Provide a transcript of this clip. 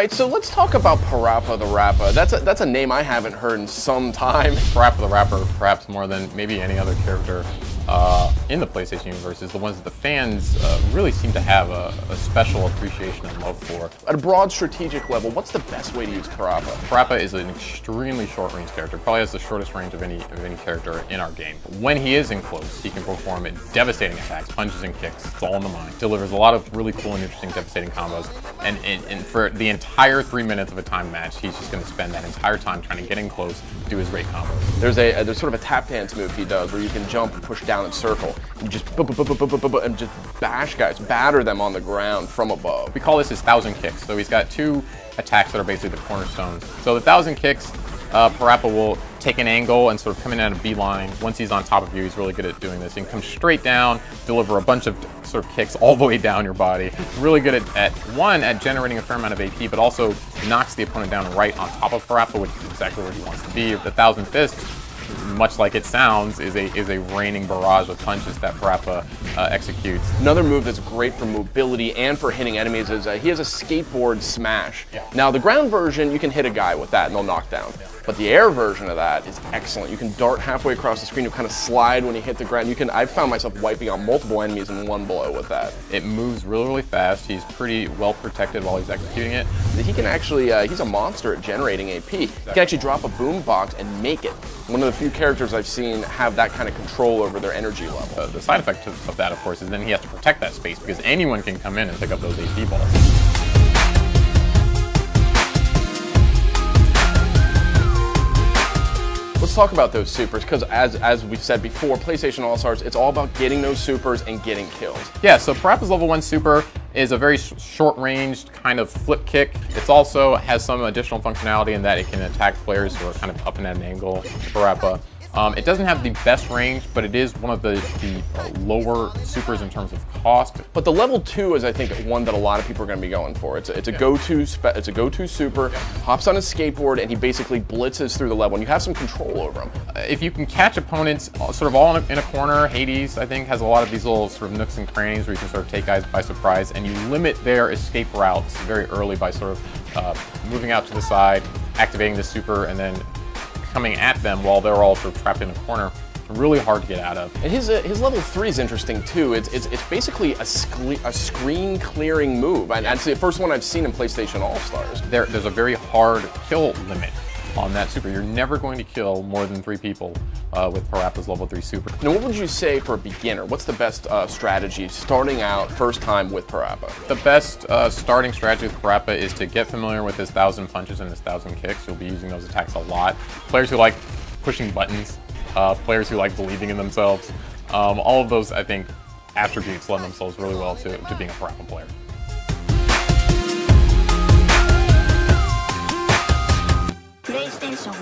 right, so let's talk about PaRappa the Rappa. That's a name I haven't heard in some time. PaRappa the Rapper, perhaps more than maybe any other character in the PlayStation universe, is the ones that the fans really seem to have a special appreciation and love for. At a broad strategic level, what's the best way to use PaRappa? PaRappa is an extremely short-range character, probably has the shortest range of any character in our game. When he is in close, he can perform devastating attacks, punches and kicks. It's all in the mind. Delivers a lot of really cool and interesting, devastating combos. And for the entire 3 minutes of a time match, he's just going to spend that entire time trying to get in close, do his rate combos. There's sort of a tap dance move he does where you can jump and push down and circle and just and just bash guys, batter them on the ground from above. We call this his 1,000 kicks. So he's got two attacks that are basically the cornerstones. So the 1,000 kicks, PaRappa will take an angle and sort of come in at a beeline. Once he's on top of you, he's really good at doing this. He can come straight down, deliver a bunch of sort of kicks all the way down your body. Really good at generating a fair amount of AP, but also knocks the opponent down right on top of PaRappa, which is exactly where he wants to be. The 1,000 fists, much like it sounds, is a raining barrage of punches that PaRappa executes. Another move that's great for mobility and for hitting enemies is he has a skateboard smash. Yeah. Now the ground version, you can hit a guy with that and they'll knock down. Yeah. But the air version of that is excellent. You can dart halfway across the screen, you kind of slide when you hit the ground. I've found myself wiping out multiple enemies in one blow with that. It moves really, really fast. He's pretty well protected while he's executing it. He can actually, he's a monster at generating AP. Exactly. He can actually drop a boom box and make it. One of the few characters I've seen have that kind of control over their energy level. The side effect of that, of course, is then he has to protect that space because anyone can come in and pick up those AP balls. Let's talk about those supers, because as we've said before, PlayStation All-Stars, it's all about getting those supers and getting kills. Yeah, so PaRappa's level 1 super is a very short-ranged kind of flip kick. It also has some additional functionality in that it can attack players who are kind of up and at an angle. PaRappa. It doesn't have the best range, but it is one of the lower supers in terms of cost. But the level 2 is, I think, one that a lot of people are going to be going for. It's a go-to super. Yeah. Hops on his skateboard and he basically blitzes through the level, and you have some control over him. If you can catch opponents sort of all in a corner, Hades, I think, has a lot of these little sort of nooks and crannies where you can sort of take guys by surprise, and you limit their escape routes very early by sort of moving out to the side, activating the super, and then coming at them while they're all sort of trapped in a corner. Really hard to get out of. And his level 3 is interesting too. It's basically a screen clearing move. And it's the first one I've seen in PlayStation All-Stars. There's a very hard kill limit on that super. You're never going to kill more than 3 people with PaRappa's level 3 super. Now, what would you say for a beginner? What's the best strategy starting out first time with PaRappa? The best starting strategy with PaRappa is to get familiar with his 1,000 punches and his 1,000 kicks. You'll be using those attacks a lot. Players who like pushing buttons, players who like believing in themselves, all of those, I think, attributes lend themselves really well to being a PaRappa player. PlayStation